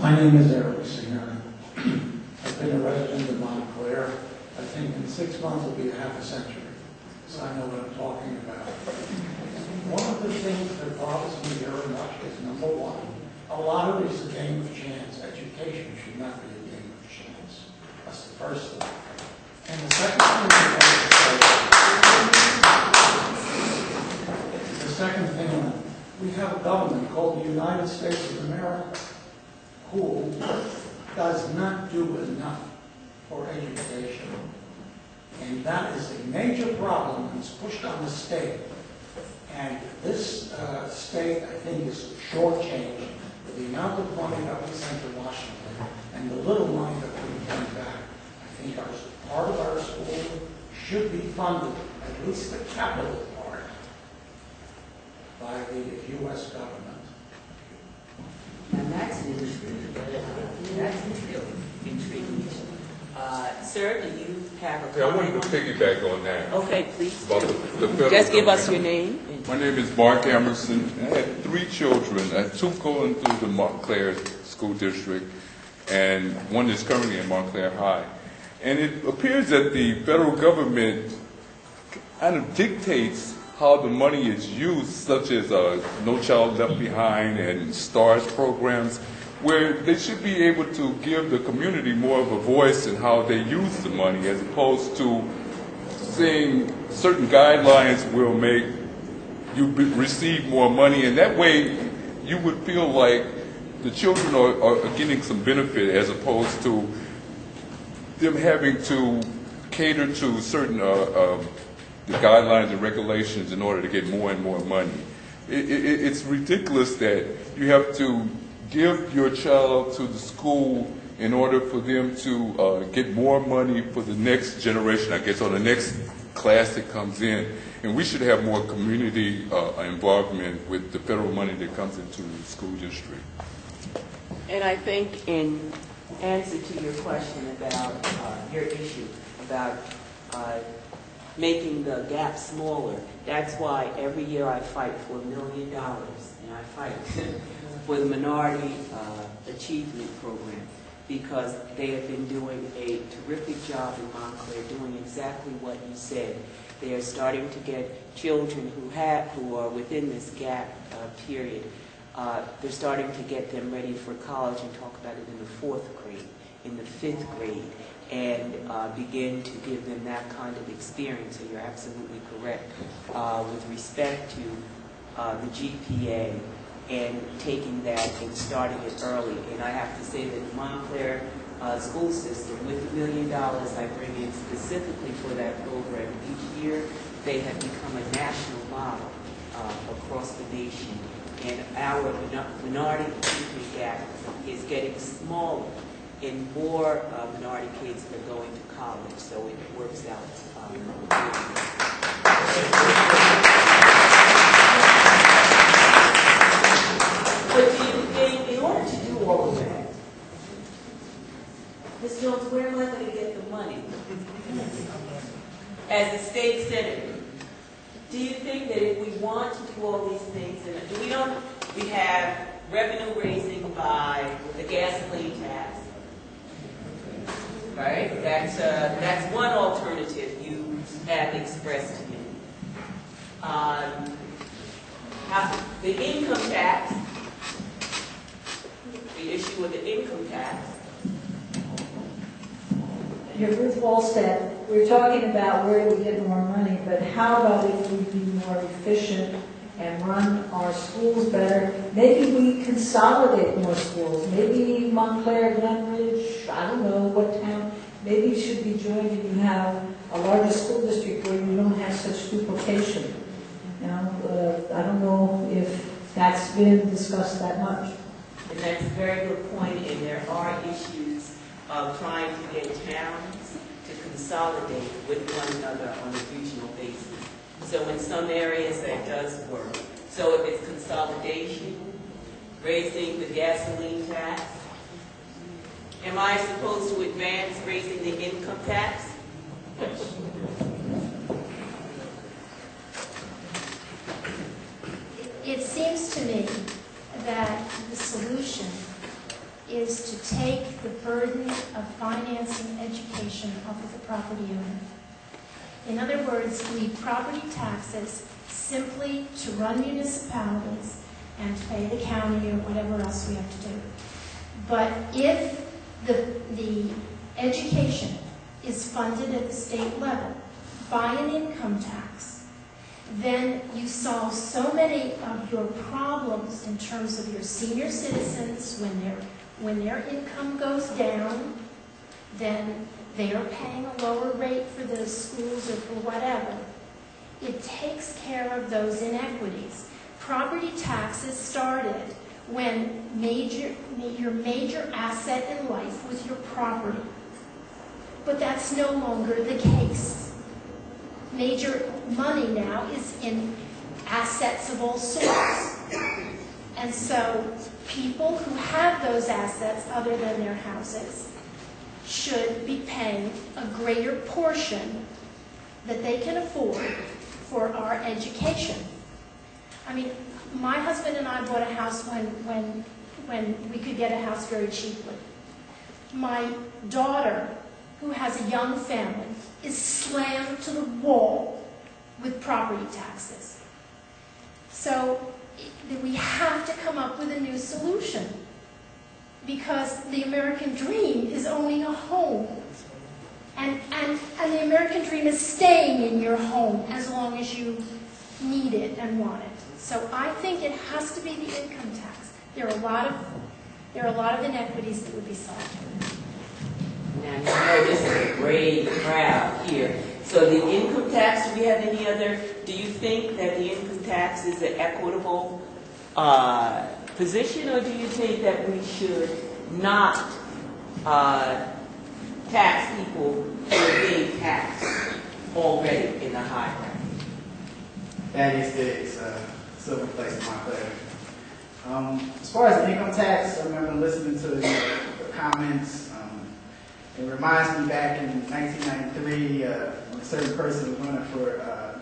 My name is Eric Singer. I've been a resident of Montclair. I think in 6 months it'll be a half a century, so I know what I'm talking about. One of the things that bothers me very much is, number one, a lottery is a game of chance. Education should not be a game of chance. That's the first thing. And the second thing we have a government called the United States of America who does not do enough for education. And that is a major problem, and it's pushed on the state. And this state, I think, is shortchanged with the amount of money that we send to Washington and the little money that we get back. I think part of our school should be funded, at least the capital part, by the U.S. government. And that's intriguing. That's intriguing. Sir, do you have a comment? I wanted to piggyback on that. Okay, please. About the federal Just give us your government. name. My name is Mark Emerson. I had 3 children. I had 2 going through the Montclair School District, and one is currently in Montclair High. And it appears that the federal government kind of dictates how the money is used, such as No Child Left Behind and STARS programs, where they should be able to give the community more of a voice in how they use the money, as opposed to saying certain guidelines will make you receive more money, and that way you would feel like the children are getting some benefit, as opposed to them having to cater to certain the guidelines and regulations in order to get more and more money. It's ridiculous that you have to give your child to the school in order for them to get more money for the next generation, I guess, or the next class that comes in. And we should have more community involvement with the federal money that comes into the school district. And I think in answer to your question about your issue about making the gap smaller, that's why every year I fight for $1 million, and I fight for the Minority Achievement Program, because they have been doing a terrific job in Montclair, doing exactly what you said. They are starting to get children who are within this gap period. They're starting to get them ready for college and talk about it in the 4th grade, in the 5th grade, and begin to give them that kind of experience. So you're absolutely correct with respect to the GPA and taking that and starting it early. And I have to say that the Montclair school system, with $1 million I bring in specifically for that program each year, they have become a national model across the nation. And our minority achievement gap is getting smaller, and more minority kids are going to college, so it works out. But do you think, in order to do all of that, Ms. Jones, where am I going to get the money? As a state senator, do you think that if we want to do all these things, and we have revenue raising by the gasoline tax, right? That's one alternative you have expressed to me. The income tax, the issue with the income tax. Here, Ruth Wallstead, we're talking about where do we get more money, but how about if we be more efficient and run our schools better? Maybe we consolidate more schools. Maybe Montclair, Glenridge, I don't know what town, maybe it should be joined and you have a larger school district where you don't have such duplication. You know, I don't know if that's been discussed that much. And that's a very good point, and there are issues of trying to get towns to consolidate with one another on a regional basis. So in some areas that does work. So if it's consolidation, raising the gasoline tax, am I supposed to advance raising the income tax? It seems to me that the solution is to take the burden of financing education off of the property owner. In other words, leave property taxes simply to run municipalities and to pay the county or whatever else we have to do. But if the education is funded at the state level by an income tax, then you solve so many of your problems in terms of your senior citizens. When their income goes down, then they are paying a lower rate for the schools or for whatever. It takes care of those inequities. Property taxes started when your major asset in life was your property. But that's no longer the case. Major money now is in assets of all sorts. And so people who have those assets other than their houses should be paying a greater portion that they can afford for our education. I mean, my husband and I bought a house when we could get a house very cheaply. My daughter, who has a young family, is slammed to the wall with property taxes. So we have to come up with a new solution, because the American dream is owning a home. And the American dream is staying in your home as long as you need it and want it. So I think it has to be the income tax. There are a lot of inequities that would be solved. Now, you know this is a great crowd here. So the income tax, do we have any other, do you think that the income tax is an equitable position, or do you think that we should not tax people who are being taxed already in the high bracket? That is the silver place in my pleasure. As far as the income tax, I remember listening to the comments. It reminds me back in 1993 when a certain person was running for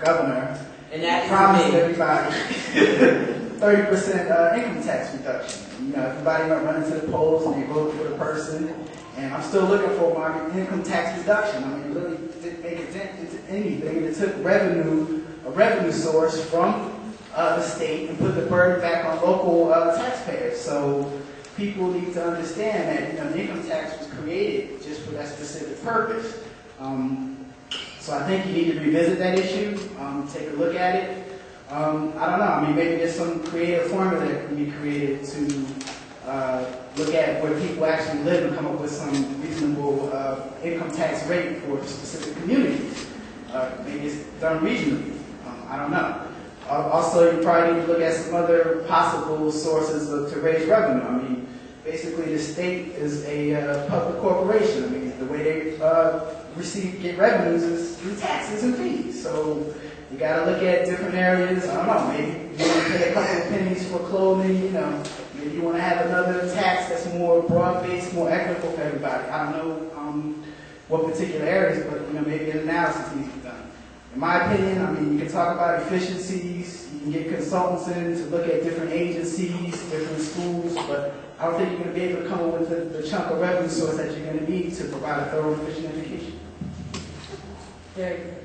governor And that promised is me. everybody 30% income tax reduction. You know, everybody went running to the polls and they voted for the person. And I'm still looking for my income tax reduction. I mean, it really didn't make a dent into anything. It took a revenue source from the state and put the burden back on local taxpayers. So people need to understand that the income tax was created just for that specific purpose. So I think you need to revisit that issue, take a look at it. I don't know. I mean, maybe there's some creative formula that can be created to look at where people actually live and come up with some reasonable income tax rate for specific communities. Maybe it's done regionally. I don't know. Also, you probably need to look at some other possible sources to raise revenue. I mean, basically the state is a public corporation. I mean, the way they get revenues is through taxes and fees. So you got to look at different areas. I don't know, maybe you want to pay a couple of pennies for clothing, maybe you want to have another tax that's more broad-based, more equitable for everybody. I don't know what particular areas, but maybe an analysis needs to be done. In my opinion, I mean, you can talk about efficiencies, you can get consultants in to look at different agencies, different schools, but I don't think you're going to be able to come up with the chunk of revenue source that you're going to need to provide a thorough, efficient education. Very good.